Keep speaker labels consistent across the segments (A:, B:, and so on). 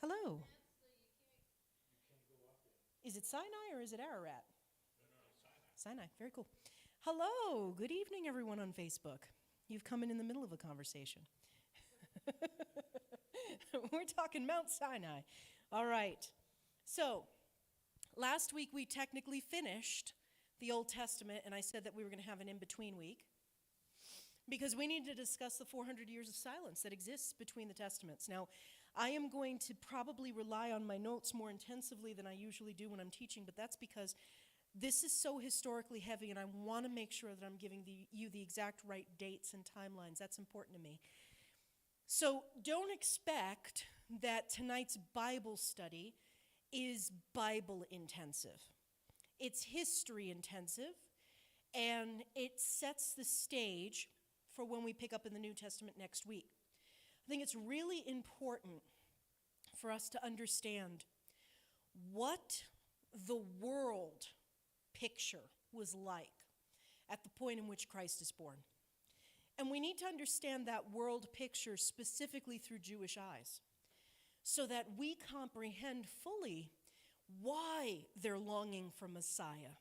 A: Hello. Is it Sinai or is it Ararat? Sinai. Very cool. Hello. Good evening, everyone on Facebook. You've come in the middle of a conversation. We're talking Mount Sinai. All right. So, last week we technically finished the Old Testament, and I said that we were going to have an in-between week because we need to discuss the 400 years of silence that exists between the Testaments. Now, I am going to probably rely on my notes more intensively than I usually do when I'm teaching, but that's because this is so historically heavy, and I want to make sure that I'm giving you the exact right dates and timelines. That's important to me. So don't expect that tonight's Bible study is Bible intensive. It's history intensive, and it sets the stage for when we pick up in the New Testament next week. I think it's really important for us to understand what the world picture was like at the point in which Christ is born. And we need to understand that world picture specifically through Jewish eyes so that we comprehend fully why they're longing for Messiah,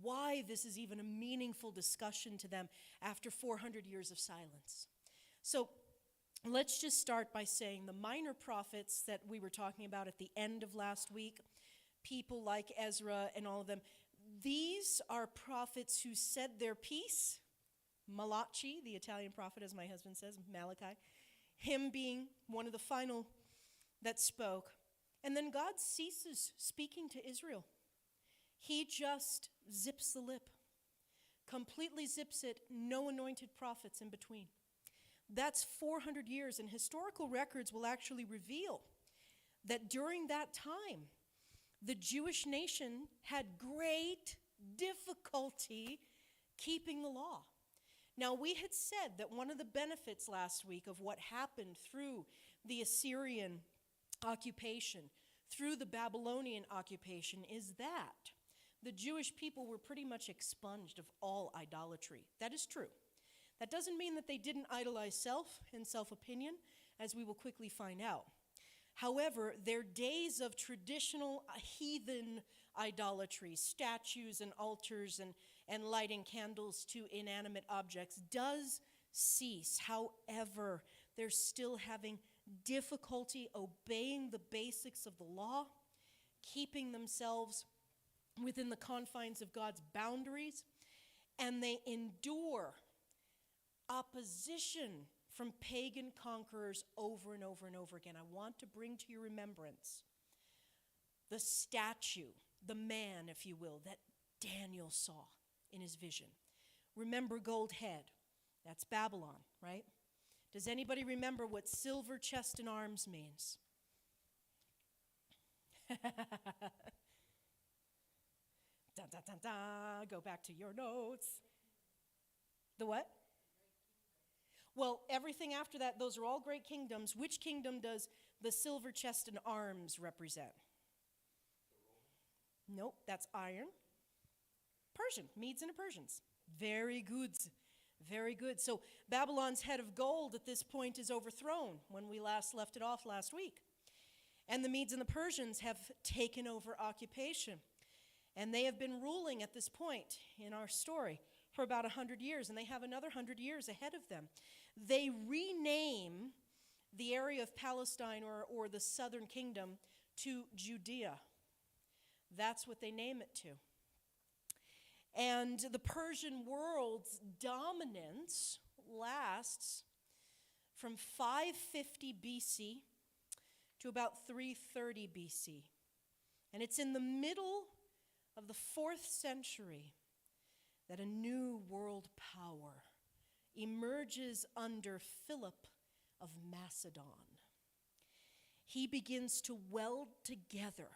A: why this is even a meaningful discussion to them after 400 years of silence. So let's just start by saying the minor prophets that we were talking about at the end of last week, people like Ezra and all of them, these are prophets who said their piece. Malachi, the Italian prophet, as my husband says, Malachi, him being one of the final that spoke. And then God ceases speaking to Israel. He just zips the lip, completely zips it, no anointed prophets in between. That's 400 years, and historical records will actually reveal that during that time, the Jewish nation had great difficulty keeping the law. Now, we had said that one of the benefits last week of what happened through the Assyrian occupation, through the Babylonian occupation, is that the Jewish people were pretty much expunged of all idolatry. That is true. That doesn't mean that they didn't idolize self and self-opinion, as we will quickly find out. However, their days of traditional heathen idolatry, statues and altars and lighting candles to inanimate objects, does cease. However, they're still having difficulty obeying the basics of the law, keeping themselves within the confines of God's boundaries, and they endure opposition from pagan conquerors over and over and over again. I want to bring to your remembrance the statue, the man, if you will, that Daniel saw in his vision. Remember gold head. That's Babylon, right? Does anybody remember what silver chest and arms means? Dun, dun, dun, dun. Go back to your notes. The what? Well, everything after that, those are all great kingdoms. Which kingdom does the silver chest and arms represent? Nope, that's iron. Persian, Medes and the Persians. Very good. Very good. So Babylon's head of gold at this point is overthrown when we last left it off last week. And the Medes and the Persians have taken over occupation. And they have been ruling at this point in our story for about 100 years, and they have another 100 years ahead of them. They rename the area of Palestine or the southern kingdom to Judea. That's what they name it to. And the Persian world's dominance lasts from 550 BC to about 330 BC. And it's in the middle of the 4th century that a new world power emerges under Philip of Macedon. He begins to weld together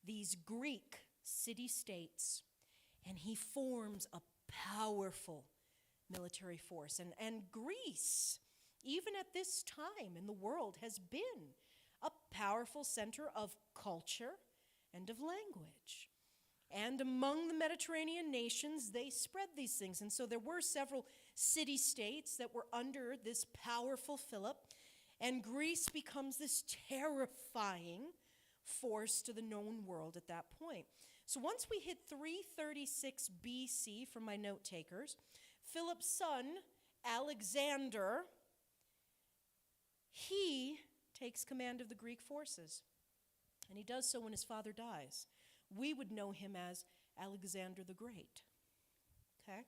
A: these Greek city-states, and he forms a powerful military force. And Greece, even at this time in the world, has been a powerful center of culture and of language. And among the Mediterranean nations, they spread these things. And so there were several city-states that were under this powerful Philip. And Greece becomes this terrifying force to the known world at that point. So once we hit 336 BC, for my note takers, Philip's son, Alexander, he takes command of the Greek forces. And he does so when his father dies. We would know him as Alexander the Great. Okay?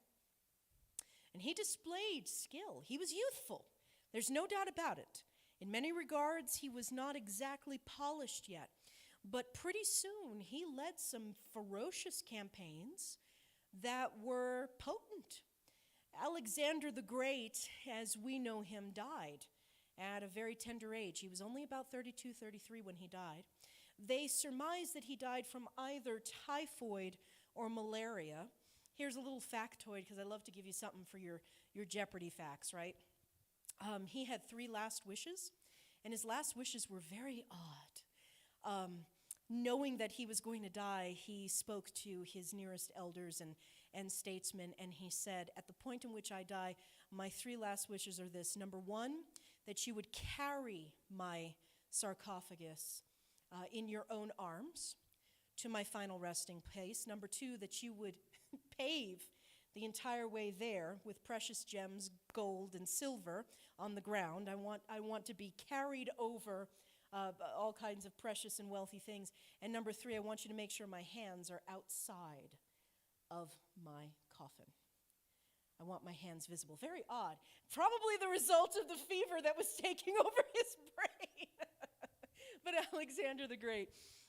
A: And he displayed skill. He was youthful. There's no doubt about it. In many regards, he was not exactly polished yet. But pretty soon, he led some ferocious campaigns that were potent. Alexander the Great, as we know him, died at a very tender age. He was only about 32, 33 when he died. They surmise that he died from either typhoid or malaria. Here's a little factoid, because I love to give you something for your Jeopardy facts, right? He had 3 last wishes, and his last wishes were very odd. Knowing that he was going to die, he spoke to his nearest elders and statesmen, and he said, at the point in which I die, my 3 last wishes are this. Number 1, that you would carry my sarcophagus in your own arms to my final resting place. Number 2, that you would pave the entire way there with precious gems, gold and silver on the ground. I want to be carried over all kinds of precious and wealthy things. And number 3, I want you to make sure my hands are outside of my coffin. I want my hands visible. Very odd. Probably the result of the fever that was taking over his brain. But Alexander the Great,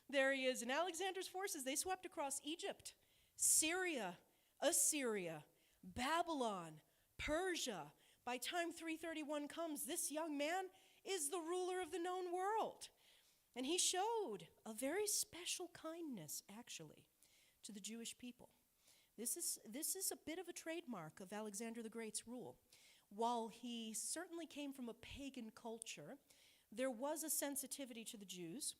A: there he is. And Alexander's forces, they swept across Egypt, Syria, Assyria, Babylon, Persia. By time 331 comes, this young man is the ruler of the known world. And he showed a very special kindness, actually, to the Jewish people. This is a bit of a trademark of Alexander the Great's rule. While he certainly came from a pagan culture, there was a sensitivity to the Jews.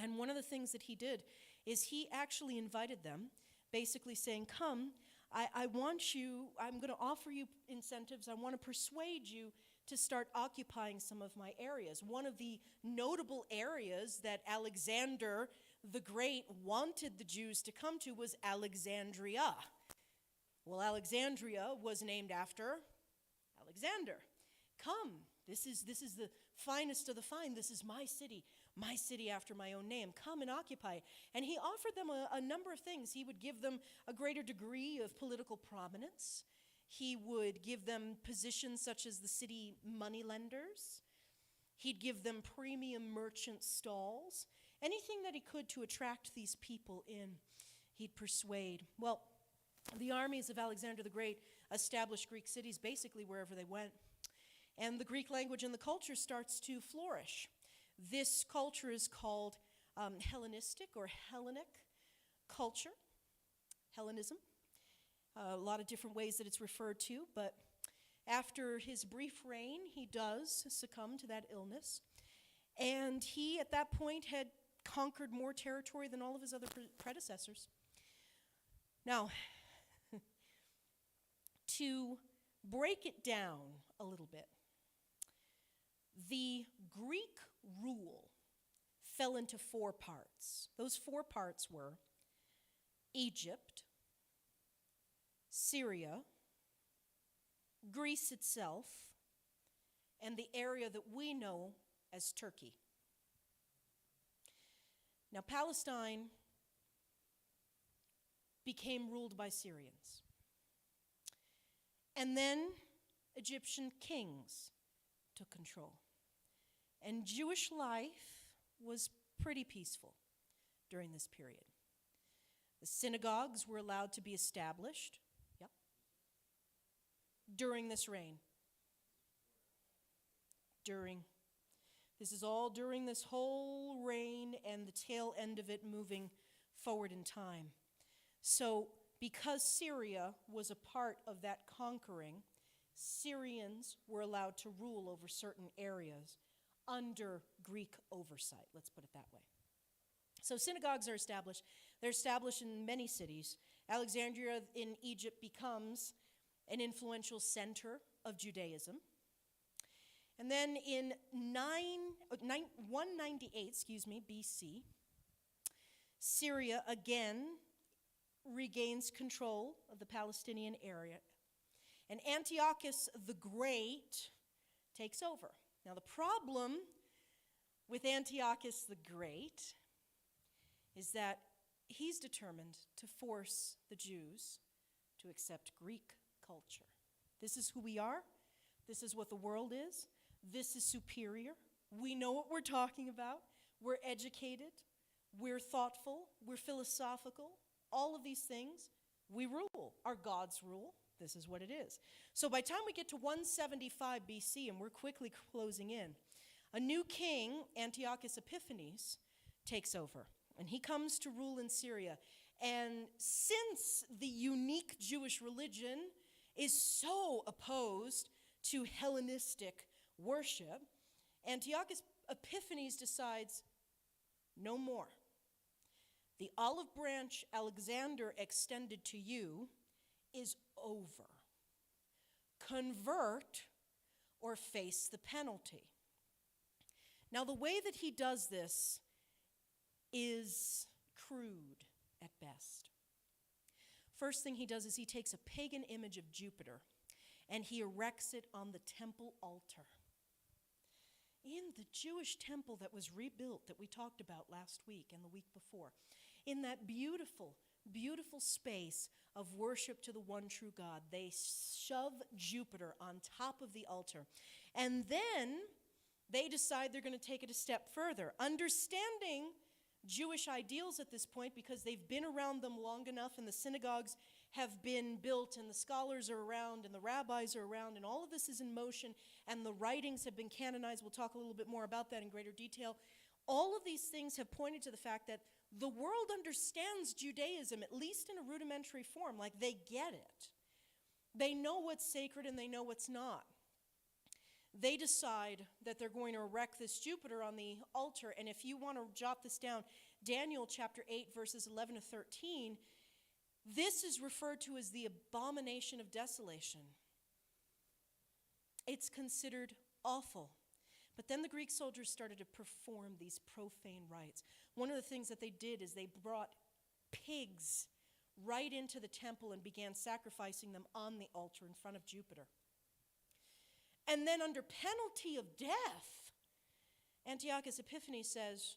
A: And one of the things that he did is he actually invited them, basically saying, come, I want you, I'm going to offer you incentives. I want to persuade you to start occupying some of my areas. One of the notable areas that Alexander the Great wanted the Jews to come to was Alexandria. Well, Alexandria was named after Alexander. Come, this is the finest of the fine. This is my city after my own name. Come and occupy it. And he offered them a number of things. He would give them a greater degree of political prominence. He would give them positions such as the city moneylenders. He'd give them premium merchant stalls. Anything that he could to attract these people in, he'd persuade. Well, the armies of Alexander the Great established Greek cities basically wherever they went. And the Greek language and the culture starts to flourish. This culture is called Hellenistic or Hellenic culture, Hellenism. A lot of different ways that it's referred to, but after his brief reign, he does succumb to that illness. And he, at that point, had conquered more territory than all of his other predecessors. Now, to break it down a little bit, the Greek rule fell into 4 parts. Those 4 parts were Egypt, Syria, Greece itself, and the area that we know as Turkey. Now, Palestine became ruled by Syrians. And then Egyptian kings took control. And Jewish life was pretty peaceful during this period. The synagogues were allowed to be established. Yep. During this reign. This is all during this whole reign and the tail end of it moving forward in time. So, because Syria was a part of that conquering, Syrians were allowed to rule over certain areas under Greek oversight, let's put it that way. So synagogues are established. They're established in many cities. Alexandria in Egypt becomes an influential center of Judaism. And then in 198, BC, Syria again regains control of the Palestinian area. And Antiochus the Great takes over. Now the problem with Antiochus the Great is that he's determined to force the Jews to accept Greek culture. This is who we are. This is what the world is. This is superior. We know what we're talking about. We're educated. We're thoughtful. We're philosophical. All of these things, we rule. Our gods rule. This is what it is. So by the time we get to 175 BC, and we're quickly closing in, a new king, Antiochus Epiphanes, takes over. And he comes to rule in Syria. And since the unique Jewish religion is so opposed to Hellenistic worship, Antiochus Epiphanes decides, no more. The olive branch Alexander extended to you is over. Convert or face the penalty. Now, the way that he does this is crude at best. First thing he does is he takes a pagan image of Jupiter and he erects it on the temple altar. In the Jewish temple that was rebuilt that we talked about last week and the week before, in that beautiful, beautiful space of worship to the one true God, they shove Jupiter on top of the altar. And then they decide they're going to take it a step further, understanding Jewish ideals at this point because they've been around them long enough and the synagogues have been built and the scholars are around and the rabbis are around and all of this is in motion and the writings have been canonized. We'll talk a little bit more about that in greater detail. All of these things have pointed to the fact that the world understands Judaism, at least in a rudimentary form, like they get it. They know what's sacred and they know what's not. They decide that they're going to erect this Jupiter on the altar. And if you want to jot this down, Daniel chapter 8, verses 11 to 13, this is referred to as the abomination of desolation. It's considered awful. But then the Greek soldiers started to perform these profane rites. One of the things that they did is they brought pigs right into the temple and began sacrificing them on the altar in front of Jupiter. And then under penalty of death, Antiochus Epiphanes says,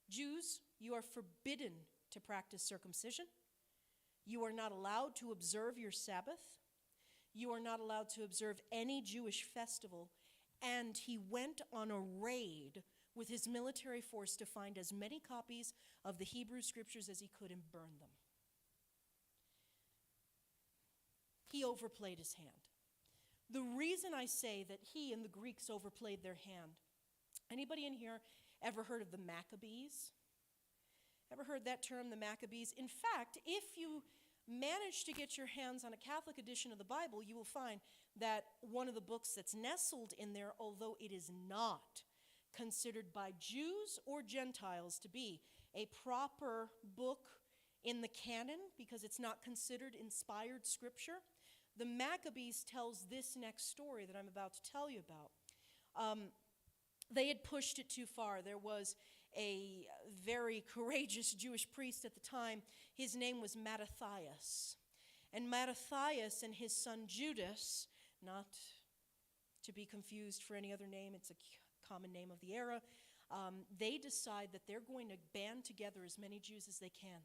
A: Jews, you are forbidden to practice circumcision. You are not allowed to observe your Sabbath. You are not allowed to observe any Jewish festival. And he went on a raid with his military force to find as many copies of the Hebrew scriptures as he could and burn them. He overplayed his hand. The reason I say that he and the Greeks overplayed their hand, anybody in here ever heard of the Maccabees? Ever heard that term, the Maccabees? In fact, if you manage to get your hands on a Catholic edition of the Bible, you will find that one of the books that's nestled in there, although it is not considered by Jews or Gentiles to be a proper book in the canon because it's not considered inspired scripture, the Maccabees tells this next story that I'm about to tell you about. They had pushed it too far. There was a very courageous Jewish priest at the time. His name was Mattathias. And Mattathias and his son Judas, not to be confused for any other name, it's a common name of the era, they decide that they're going to band together as many Jews as they can.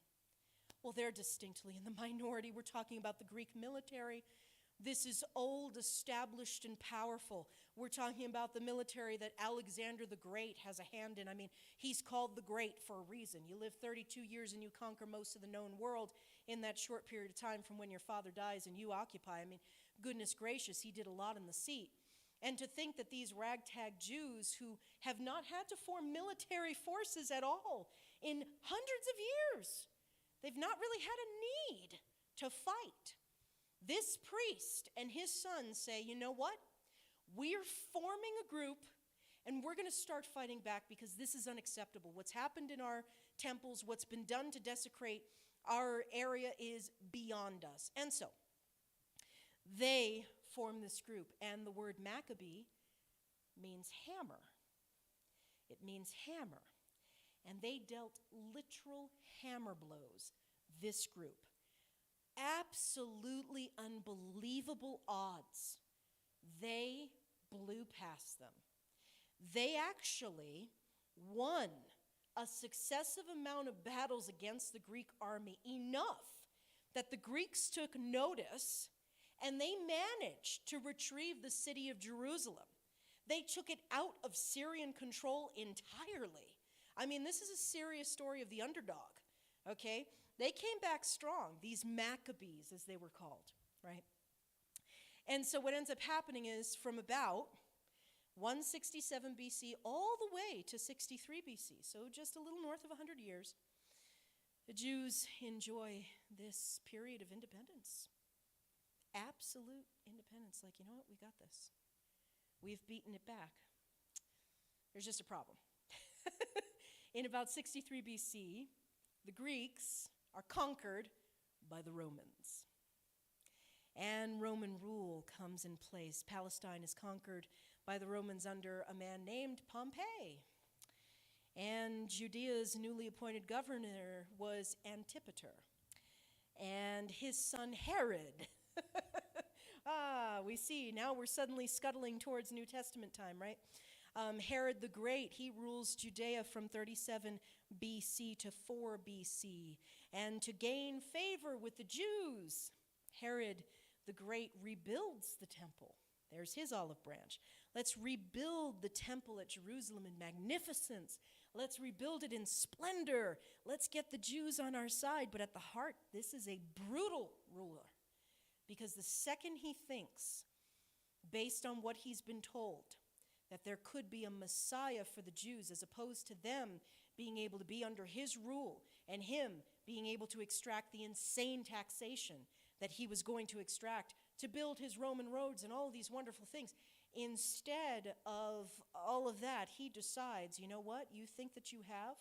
A: Well, they're distinctly in the minority. We're talking about the Greek military. This is old, established, and powerful. We're talking about the military that Alexander the Great has a hand in. I mean, he's called the Great for a reason. You live 32 years and you conquer most of the known world in that short period of time from when your father dies and you occupy. I mean, goodness gracious, he did a lot in the seat. And to think that these ragtag Jews who have not had to form military forces at all in hundreds of years, they've not really had a need to fight. This priest and his son say, you know what? We're forming a group and we're going to start fighting back because this is unacceptable. What's happened in our temples, what's been done to desecrate our area is beyond us. And so they form this group. And the word Maccabee means hammer. It means hammer. And they dealt literal hammer blows, this group. Absolutely unbelievable odds. They blew past them. They actually won a successive amount of battles against the Greek army, enough that the Greeks took notice and they managed to retrieve the city of Jerusalem. They took it out of Syrian control entirely. I mean, this is a serious story of the underdog, okay? They came back strong, these Maccabees, as they were called, right? And so what ends up happening is from about 167 BC all the way to 63 BC, so just a little north of 100 years, the Jews enjoy this period of independence. Absolute independence. Like, you know what? We got this. We've beaten it back. There's just a problem. In about 63 BC, the Greeks are conquered by the Romans. And Roman rule comes in place. Palestine is conquered by the Romans under a man named Pompey. And Judea's newly appointed governor was Antipater. And his son Herod. We see, now we're suddenly scuttling towards New Testament time, right? Herod the Great, he rules Judea from 37 BC to 4 BC. And to gain favor with the Jews, Herod the Great rebuilds the temple. There's his olive branch. Let's rebuild the temple at Jerusalem in magnificence. Let's rebuild it in splendor. Let's get the Jews on our side. But at the heart, this is a brutal ruler. Because the second he thinks, based on what he's been told, that there could be a Messiah for the Jews as opposed to them being able to be under his rule and him being able to extract the insane taxation that he was going to extract to build his Roman roads and all of these wonderful things. Instead of all of that, he decides, you know what? You think that you have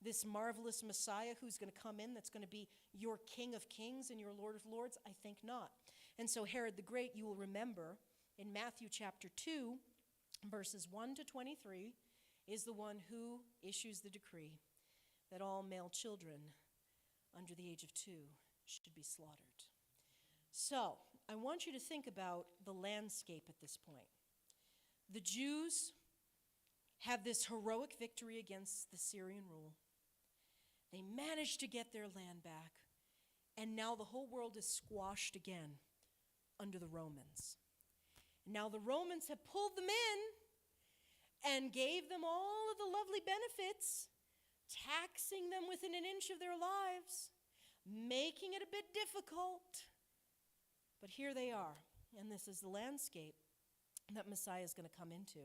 A: this marvelous Messiah who's going to come in that's going to be your King of Kings and your Lord of Lords? I think not. And so Herod the Great, you will remember, in Matthew chapter 2, verses 1 to 23, is the one who issues the decree that all male children under the age of 2 should be slaughtered. So, I want you to think about the landscape at this point. The Jews have this heroic victory against the Syrian rule. They manage to get their land back, and now the whole world is squashed again under the Romans. Now the Romans have pulled them in and gave them all of the lovely benefits, taxing them within an inch of their lives, making it a bit difficult. But here they are, and this is the landscape that Messiah is going to come into.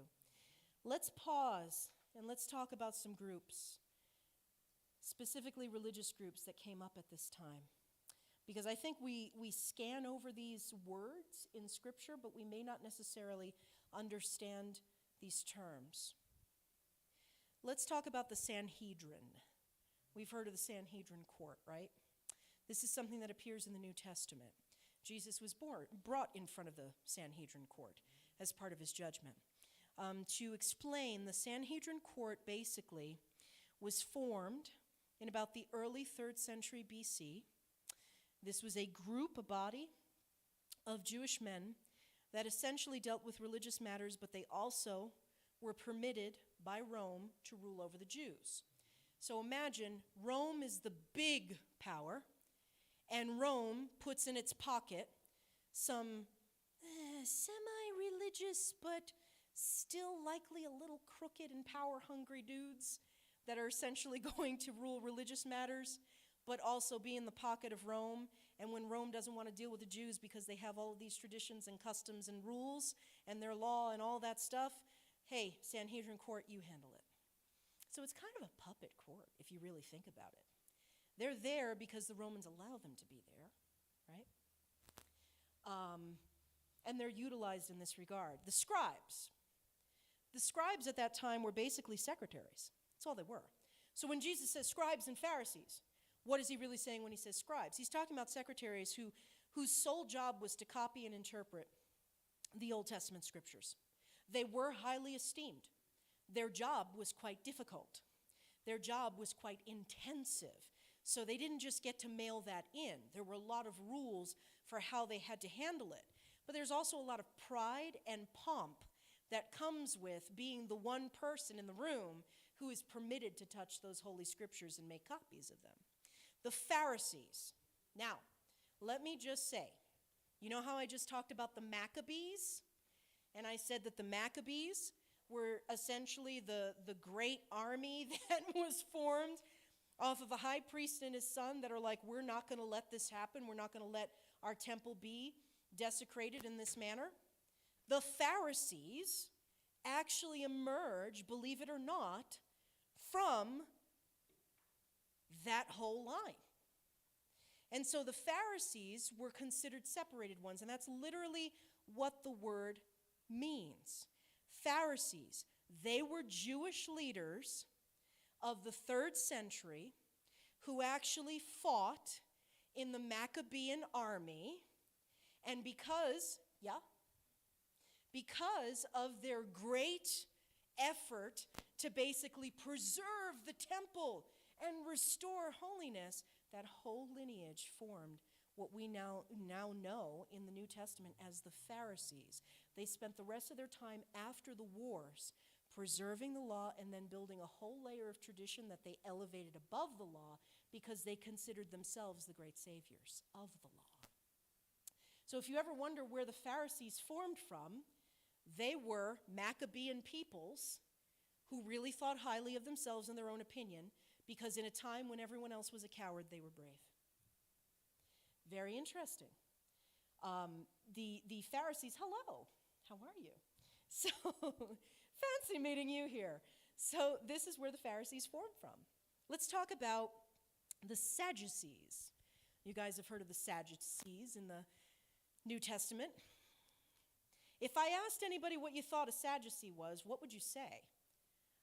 A: Let's pause and let's talk about some groups, specifically religious groups that came up at this time. Because I think we scan over these words in Scripture, but we may not necessarily understand these terms. Let's talk about the Sanhedrin. We've heard of the Sanhedrin court, right? This is something that appears in the New Testament. Jesus was brought in front of the Sanhedrin court as part of his judgment. To explain, the Sanhedrin court basically was formed in about the early 3rd century BC. This was a group, a body of Jewish men that essentially dealt with religious matters, but they also were permitted by Rome to rule over the Jews. So imagine Rome is the big power, and Rome puts in its pocket some semi-religious, but still likely a little crooked and power-hungry dudes that are essentially going to rule religious matters, but also be in the pocket of Rome. And when Rome doesn't want to deal with the Jews because they have all of these traditions and customs and rules and their law and all that stuff, hey, Sanhedrin court, you handle it. So it's kind of a puppet court, if you really think about it. They're there because the Romans allow them to be there, right? And they're utilized in this regard. The scribes. The scribes at that time were basically secretaries. That's all they were. So when Jesus says scribes and Pharisees, what is he really saying when he says scribes? He's talking about secretaries whose sole job was to copy and interpret the Old Testament scriptures. They were highly esteemed. Their job was quite difficult. Their job was quite intensive. So they didn't just get to mail that in. There were a lot of rules for how they had to handle it. But there's also a lot of pride and pomp that comes with being the one person in the room who is permitted to touch those holy scriptures and make copies of them. The Pharisees. Now, let me just say, you know how I just talked about the Maccabees? And I said that the Maccabees were essentially the great army that was formed off of a high priest and his son that are like, we're not going to let this happen. We're not going to let our temple be desecrated in this manner. The Pharisees actually emerge, believe it or not, from that whole line. And so the Pharisees were considered separated ones, and that's literally what the word means. Pharisees, they were Jewish leaders of the 3rd century who actually fought in the Maccabean army, and because of their great effort to basically preserve the temple and restore holiness, that whole lineage formed what we now know in the New Testament as the Pharisees. They spent the rest of their time after the wars preserving the law and then building a whole layer of tradition that they elevated above the law because they considered themselves the great saviors of the law. So if you ever wonder where the Pharisees formed from, they were Maccabean peoples who really thought highly of themselves and their own opinion because in a time when everyone else was a coward, they were brave. Very interesting. The Pharisees, hello, how are you? So, fancy meeting you here. So this is where the Pharisees formed from. Let's talk about the Sadducees. You guys have heard of the Sadducees in the New Testament. If I asked anybody what you thought a Sadducee was, what would you say?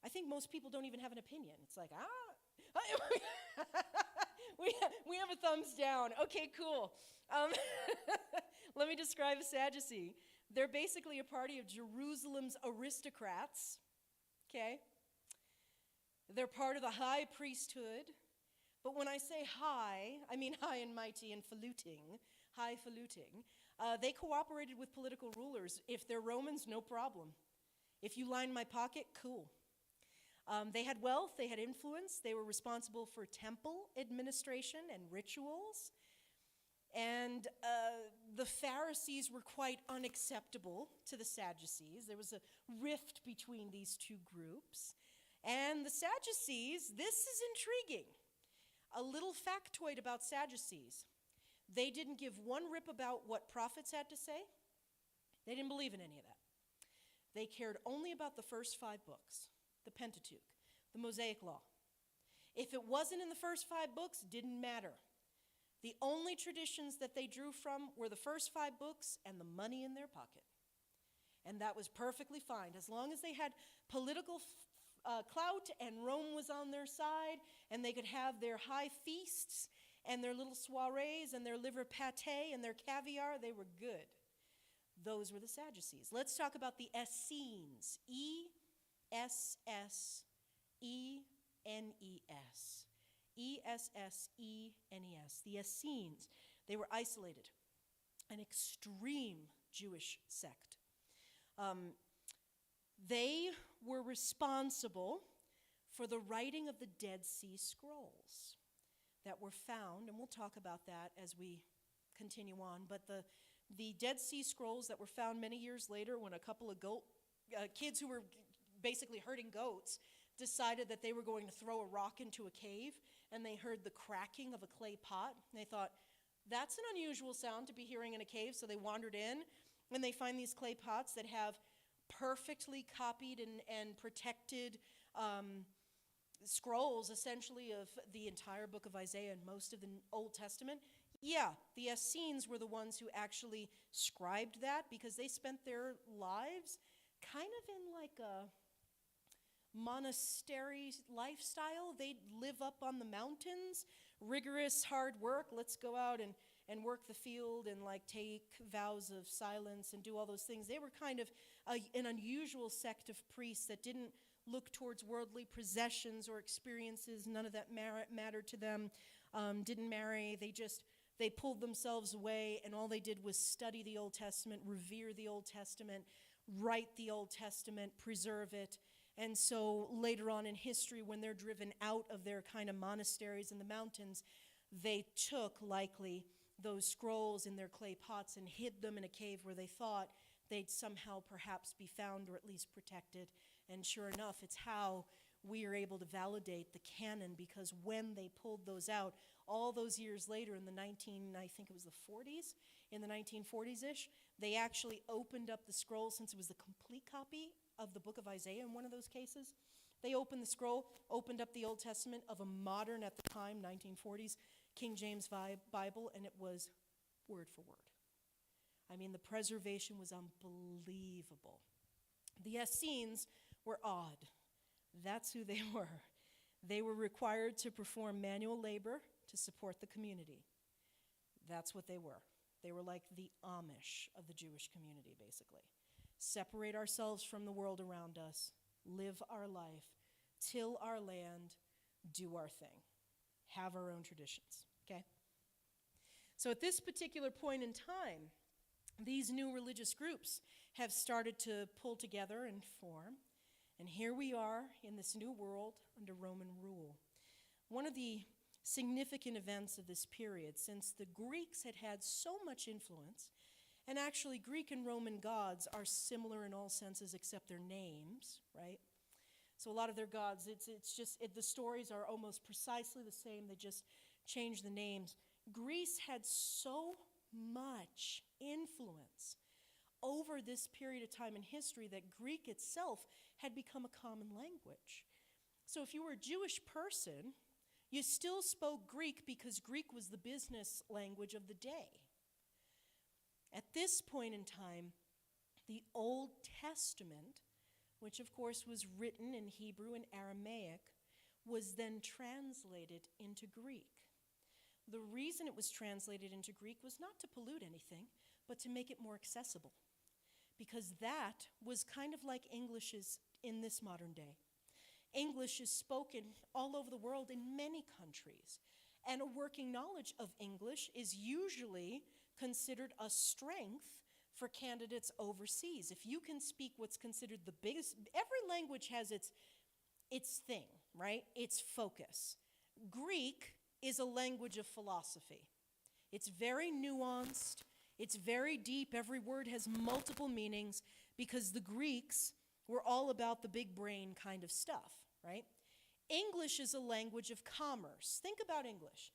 A: I think most people don't even have an opinion. It's like, we have a thumbs down. Okay, cool. Let me describe a Sadducee. They're basically a party of Jerusalem's aristocrats, okay? They're part of the high priesthood. But when I say high, I mean high and mighty and highfalutin. They cooperated with political rulers. If they're Romans, no problem. If you line my pocket, cool. They had wealth, they had influence, they were responsible for temple administration and rituals. And the Pharisees were quite unacceptable to the Sadducees. There was a rift between these two groups. And the Sadducees, this is intriguing. A little factoid about Sadducees. They didn't give one rip about what prophets had to say. They didn't believe in any of that. They cared only about the first 5 books, the Pentateuch, the Mosaic Law. If it wasn't in the first 5 books, didn't matter. The only traditions that they drew from were the first 5 books and the money in their pocket. And that was perfectly fine. As long as they had political clout and Rome was on their side and they could have their high feasts and their little soirees and their liver pate and their caviar, they were good. Those were the Sadducees. Let's talk about the Essenes. E-S-S-E-N-E-S. E-S-S-E-N-E-S. The Essenes. They were isolated. An extreme Jewish sect. They were responsible for the writing of the Dead Sea Scrolls that were found, and we'll talk about that as we continue on, but the Dead Sea Scrolls that were found many years later when a couple of kids who were basically herding goats decided that they were going to throw a rock into a cave, and they heard the cracking of a clay pot, and they thought, that's an unusual sound to be hearing in a cave, so they wandered in, and they find these clay pots that have perfectly copied and protected scrolls, essentially, of the entire book of Isaiah and most of the Old Testament. Yeah, the Essenes were the ones who actually scribed that because they spent their lives kind of in like a monastery lifestyle. They'd live up on the mountains, rigorous hard work. Let's go out and work the field and like take vows of silence and do all those things. They were kind of an unusual sect of priests that didn't look towards worldly possessions or experiences. None of that mattered to them. Didn't marry. They pulled themselves away, and all they did was study the Old Testament, revere the Old Testament, write the Old Testament, preserve it. And so later on in history, when they're driven out of their kind of monasteries in the mountains, they took likely those scrolls in their clay pots and hid them in a cave where they thought they'd somehow perhaps be found or at least protected. And sure enough, it's how we are able to validate the canon, because when they pulled those out, all those years later in the I think it was the 40s, in the 1940s-ish, they actually opened up the scroll, since it was the complete copy of the book of Isaiah in one of those cases. They opened the scroll, opened up the Old Testament of a modern, at the time, 1940s, King James Bible, and it was word for word. I mean, the preservation was unbelievable. The Essenes were odd. That's who they were. They were required to perform manual labor to support the community. That's what they were. They were like the Amish of the Jewish community, basically. Separate ourselves from the world around us, live our life, till our land, do our thing, have our own traditions, okay? So at this particular point in time, these new religious groups have started to pull together and form, and here we are in this new world under Roman rule. One of the significant events of this period, since the Greeks had had so much influence, and actually Greek and Roman gods are similar in all senses except their names, right? So a lot of their gods, the stories are almost precisely the same, they just change the names. Greece had so much influence over this period of time in history that Greek itself had become a common language. So if you were a Jewish person, you still spoke Greek because Greek was the business language of the day. At this point in time, the Old Testament, which of course was written in Hebrew and Aramaic, was then translated into Greek. The reason it was translated into Greek was not to pollute anything, but to make it more accessible, because that was kind of like English is in this modern day. English is spoken all over the world in many countries, and a working knowledge of English is usually considered a strength for candidates overseas. If you can speak what's considered the biggest, every language has its thing, right? Its focus. Greek is a language of philosophy. It's very nuanced, it's very deep, every word has multiple meanings, because the Greeks were all about the big brain kind of stuff, right? English is a language of commerce. Think about English.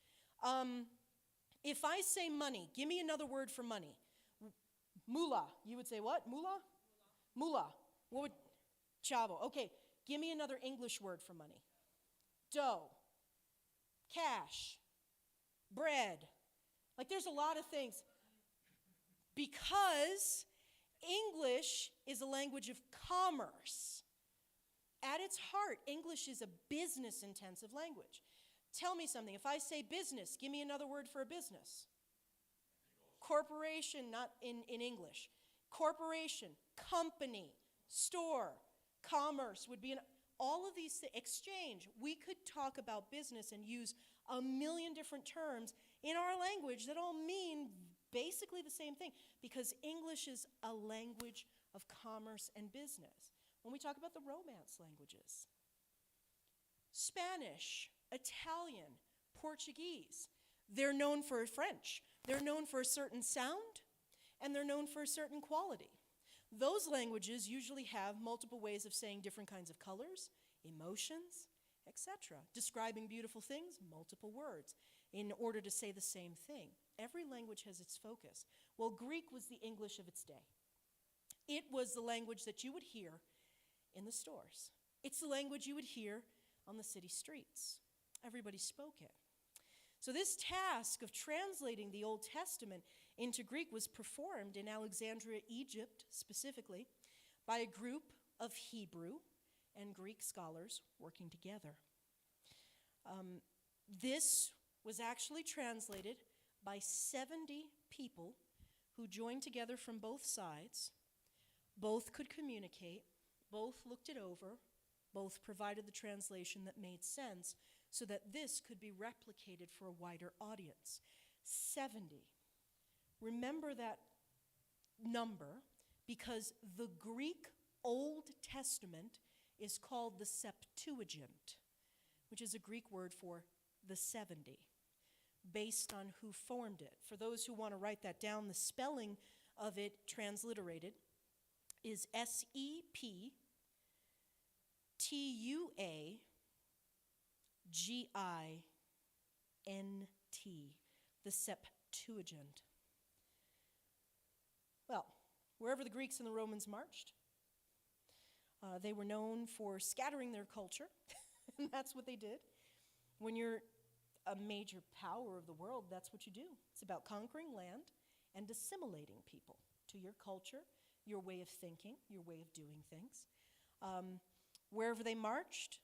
A: If I say money, give me another word for money. Moolah. You would say what? Moolah? Moolah. What would? Chavo. Okay, give me another English word for money. Dough. Cash. Bread. Like, there's a lot of things. Because English is a language of commerce. At its heart, English is a business-intensive language. Tell me something. If I say business, give me another word for a business. Corporation, not in English. Corporation, company, store, commerce would be all of these exchange. We could talk about business and use a million different terms in our language that all mean basically the same thing, because English is a language of commerce and business. When we talk about the Romance languages, Spanish, Italian, Portuguese, they're known for French. They're known for a certain sound, and they're known for a certain quality. Those languages usually have multiple ways of saying different kinds of colors, emotions, etc. Describing beautiful things, multiple words, in order to say the same thing. Every language has its focus. Well, Greek was the English of its day. It was the language that you would hear in the stores. It's the language you would hear on the city streets. Everybody spoke it. So this task of translating the Old Testament into Greek was performed in Alexandria, Egypt, specifically, by a group of Hebrew and Greek scholars working together. This was actually translated by 70 people who joined together from both sides. Both could communicate, both looked it over, both provided the translation that made sense so that this could be replicated for a wider audience. 70. Remember that number because the Greek Old Testament is called the Septuagint, which is a Greek word for the 70, based on who formed it. For those who want to write that down, the spelling of it transliterated is Septuagint, the Septuagint. Well, wherever the Greeks and the Romans marched, they were known for scattering their culture, and that's what they did. When you're a major power of the world, that's what you do. It's about conquering land and assimilating people to your culture, your way of thinking, your way of doing things. Wherever they marched,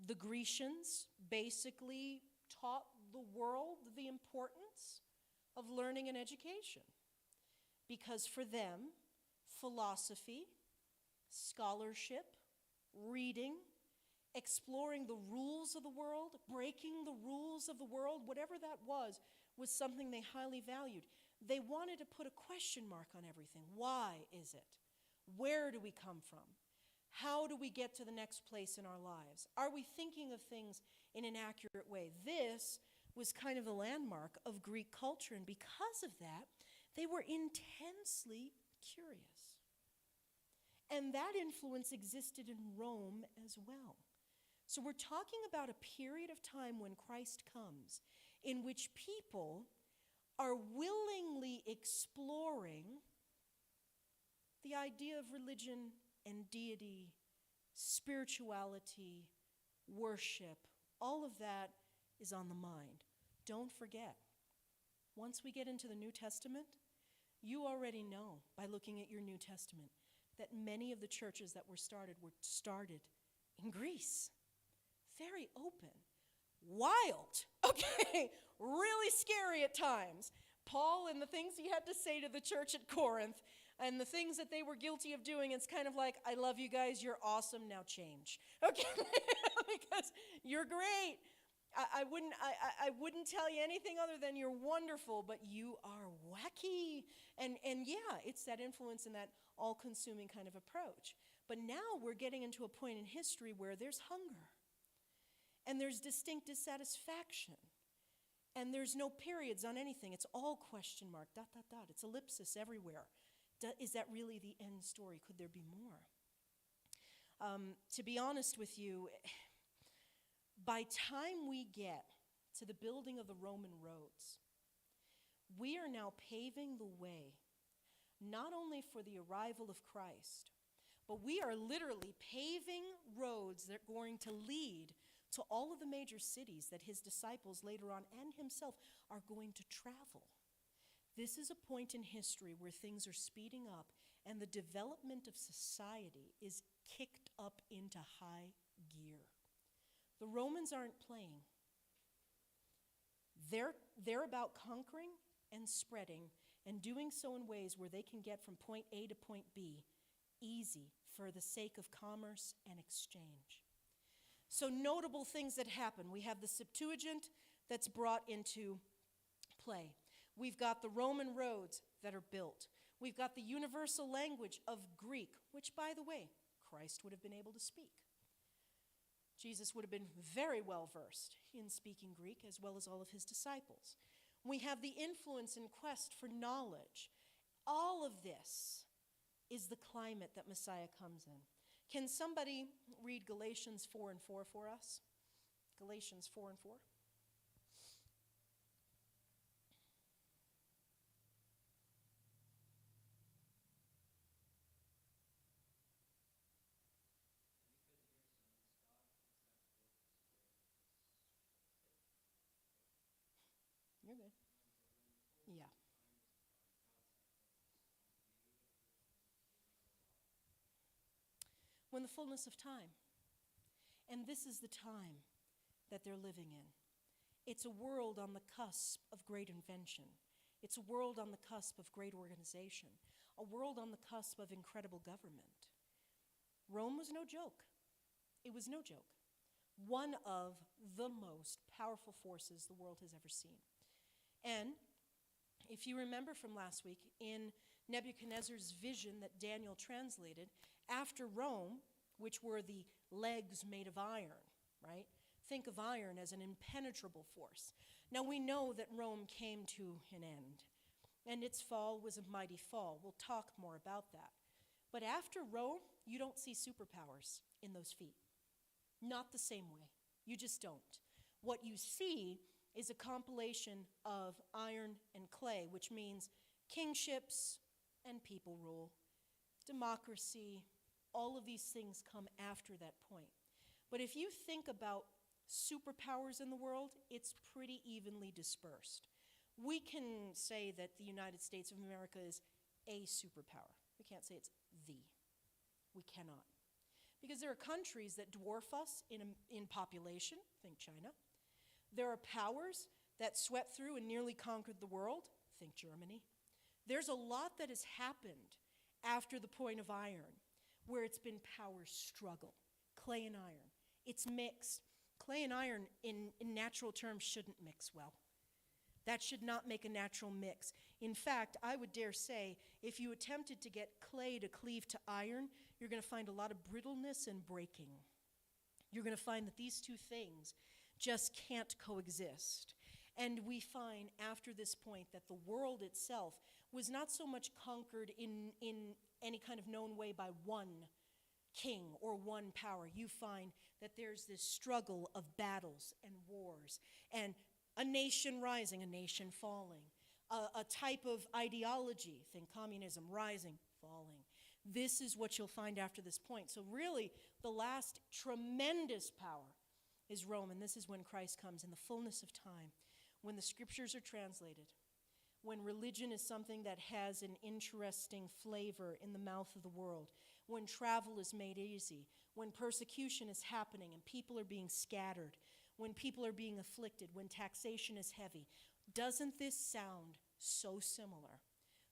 A: the Grecians basically taught the world the importance of learning and education. Because for them, philosophy, scholarship, reading, exploring the rules of the world, breaking the rules of the world, whatever that was something they highly valued. They wanted to put a question mark on everything. Why is it? Where do we come from? How do we get to the next place in our lives? Are we thinking of things in an accurate way? This was kind of the landmark of Greek culture, and because of that, they were intensely curious. And that influence existed in Rome as well. So we're talking about a period of time when Christ comes in which people are willingly exploring the idea of religion and deity, spirituality, worship. All of that is on the mind. Don't forget, once we get into the New Testament, you already know by looking at your New Testament that many of the churches that were started in Greece. Very open, wild, okay, really scary at times. Paul and the things he had to say to the church at Corinth and the things that they were guilty of doing, it's kind of like, I love you guys, you're awesome, now change. Okay, because you're great. I wouldn't tell you anything other than you're wonderful, but you are wacky. And yeah, it's that influence and that all-consuming kind of approach. But now we're getting into a point in history where there's hunger. And there's distinct dissatisfaction. And there's no periods on anything. It's all question mark, ... It's ellipsis everywhere. Is that really the end story? Could there be more? To be honest with you, by time we get to the building of the Roman roads, we are now paving the way, not only for the arrival of Christ, but we are literally paving roads that are going to lead to all of the major cities that his disciples later on and himself are going to travel. This is a point in history where things are speeding up and the development of society is kicked up into high gear. The Romans aren't playing. They're about conquering and spreading and doing so in ways where they can get from point A to point B easy for the sake of commerce and exchange. So notable things that happen. We have the Septuagint that's brought into play. We've got the Roman roads that are built. We've got the universal language of Greek, which, by the way, Christ would have been able to speak. Jesus would have been very well versed in speaking Greek, as well as all of his disciples. We have the influence and quest for knowledge. All of this is the climate that Messiah comes in. Can somebody read Galatians 4:4 for us? Galatians 4:4. You're good. Yeah. When the fullness of time. And this is the time that they're living in. It's a world on the cusp of great invention. It's a world on the cusp of great organization, a world on the cusp of incredible government. Rome was no joke. It was no joke. One of the most powerful forces the world has ever seen. And if you remember from last week, in Nebuchadnezzar's vision that Daniel translated, after Rome, which were the legs made of iron, right? Think of iron as an impenetrable force. Now we know that Rome came to an end, and its fall was a mighty fall. We'll talk more about that. But after Rome, you don't see superpowers in those feet. Not the same way. You just don't. What you see is a compilation of iron and clay, which means kingships and people rule, democracy, all of these things come after that point. But if you think about superpowers in the world, it's pretty evenly dispersed. We can say that the United States of America is a superpower. We can't say it's the. We cannot. Because there are countries that dwarf us in population, think China. There are powers that swept through and nearly conquered the world, think Germany. There's a lot that has happened after the point of iron, where it's been power struggle, clay and iron. It's mixed. Clay and iron, in natural terms, shouldn't mix well. That should not make a natural mix. In fact, I would dare say, if you attempted to get clay to cleave to iron, you're going to find a lot of brittleness and breaking. You're going to find that these two things just can't coexist. And we find after this point that the world itself was not so much conquered in any kind of known way by one king or one power. You find that there's this struggle of battles and wars, and a nation rising, a nation falling, a type of ideology, think communism, rising, falling. This is what you'll find after this point. So really, the last tremendous power is Rome, and this is when Christ comes in the fullness of time, when the scriptures are translated, when religion is something that has an interesting flavor in the mouth of the world, when travel is made easy, when persecution is happening and people are being scattered, when people are being afflicted, when taxation is heavy. Doesn't this sound so similar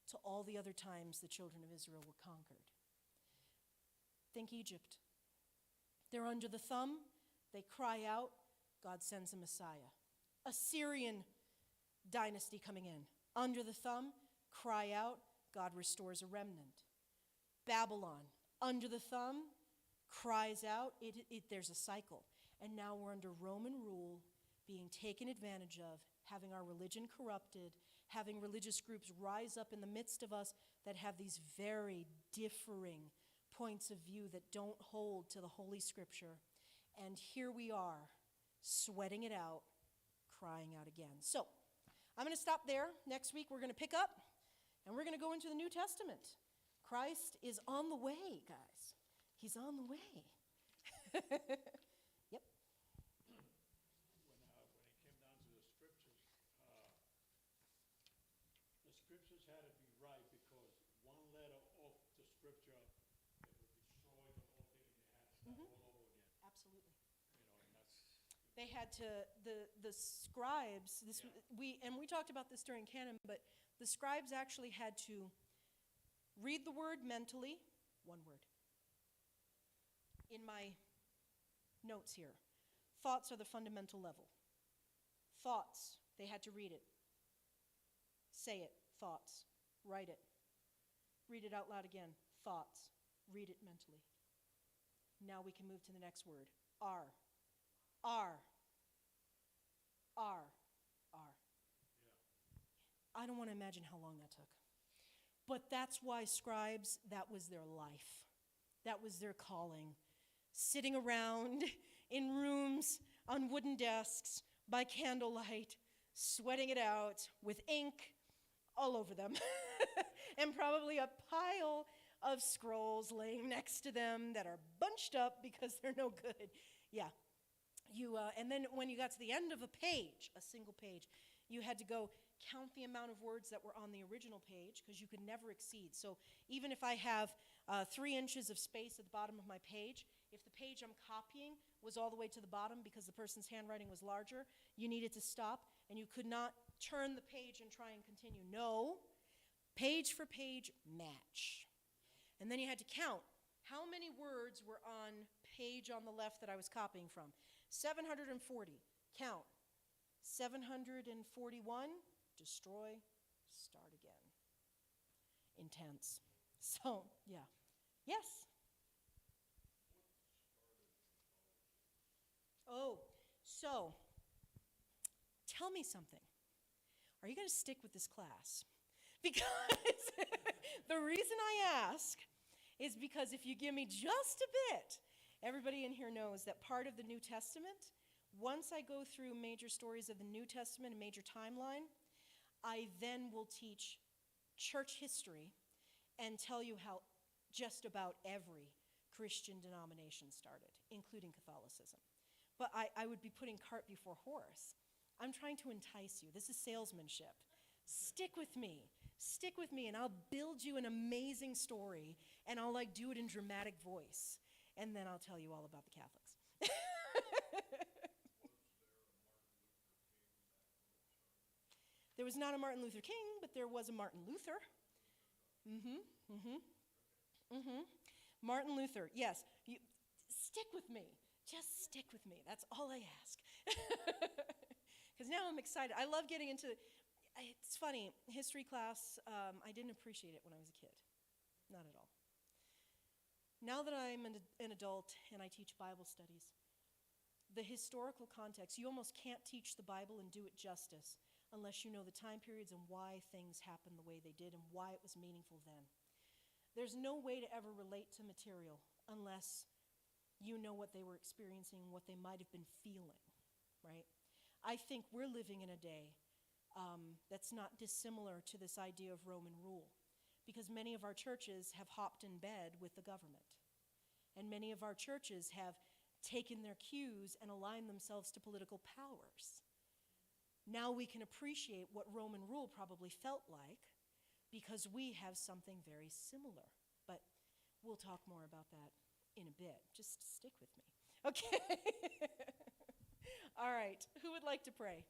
A: to all the other times the children of Israel were conquered? Think Egypt. They're under the thumb, they cry out, God sends a Messiah. Assyrian dynasty coming in. Under the thumb, cry out, God restores a remnant. Babylon, under the thumb, cries out, there's a cycle. And now we're under Roman rule, being taken advantage of, having our religion corrupted, having religious groups rise up in the midst of us that have these very differing points of view that don't hold to the Holy Scripture. And here we are, sweating it out, crying out again. So, I'm going to stop there. Next week we're going to pick up, and we're going to go into the New Testament. Christ is on the way, guys. He's on the way. Yep.
B: When it came down to the scriptures had to be right, because one letter off the scripture, it would destroy the whole thing, and they had to start all over again.
A: Absolutely.
B: And that's.
A: They had to, the scribes, we talked about this during canon, but the scribes actually had to read the word mentally, one word. In my notes here, thoughts are the fundamental level. Thoughts, they had to read it. Say it, thoughts, write it. Read it out loud again, thoughts, read it mentally. Now we can move to the next word, are. Are. I don't want to imagine how long that took. But that's why scribes, that was their life. That was their calling. Sitting around in rooms on wooden desks by candlelight, sweating it out with ink all over them. And probably a pile of scrolls laying next to them that are bunched up because they're no good. Yeah. And then when you got to the end of a page, a single page, you had to go count the amount of words that were on the original page, because you could never exceed. So even if I have 3 inches of space at the bottom of my page, if the page I'm copying was all the way to the bottom because the person's handwriting was larger, you needed to stop and you could not turn the page and try and continue. No, page for page match. And then you had to count how many words were on page on the left that I was copying from. 740, count. 741, destroy, start again. Intense. So, yeah. Yes? Oh, so, tell me something. Are you going to stick with this class? Because the reason I ask is because if you give me just a bit, everybody in here knows that part of the New Testament, once I go through major stories of the New Testament, a major timeline, I then will teach church history and tell you how just about every Christian denomination started, including Catholicism. But I would be putting cart before horse. I'm trying to entice you. This is salesmanship. Stick with me. Stick with me, and I'll build you an amazing story, and I'll do it in dramatic voice, and then I'll tell you all about the Catholics. There was not a Martin Luther King, but there was a Martin Luther. Martin Luther, yes. Stick with me. Just stick with me. That's all I ask. Because now I'm excited. I love getting into, it's funny, history class, I didn't appreciate it when I was a kid. Not at all. Now that I'm an adult and I teach Bible studies, the historical context, you almost can't teach the Bible and do it justice unless you know the time periods and why things happened the way they did and why it was meaningful then. There's no way to ever relate to material unless you know what they were experiencing, what they might have been feeling, right? I think we're living in a day that's not dissimilar to this idea of Roman rule, because many of our churches have hopped in bed with the government, and many of our churches have taken their cues and aligned themselves to political powers. Now we can appreciate what Roman rule probably felt like because we have something very similar. But we'll talk more about that in a bit. Just stick with me. Okay. All right. Who would like to pray?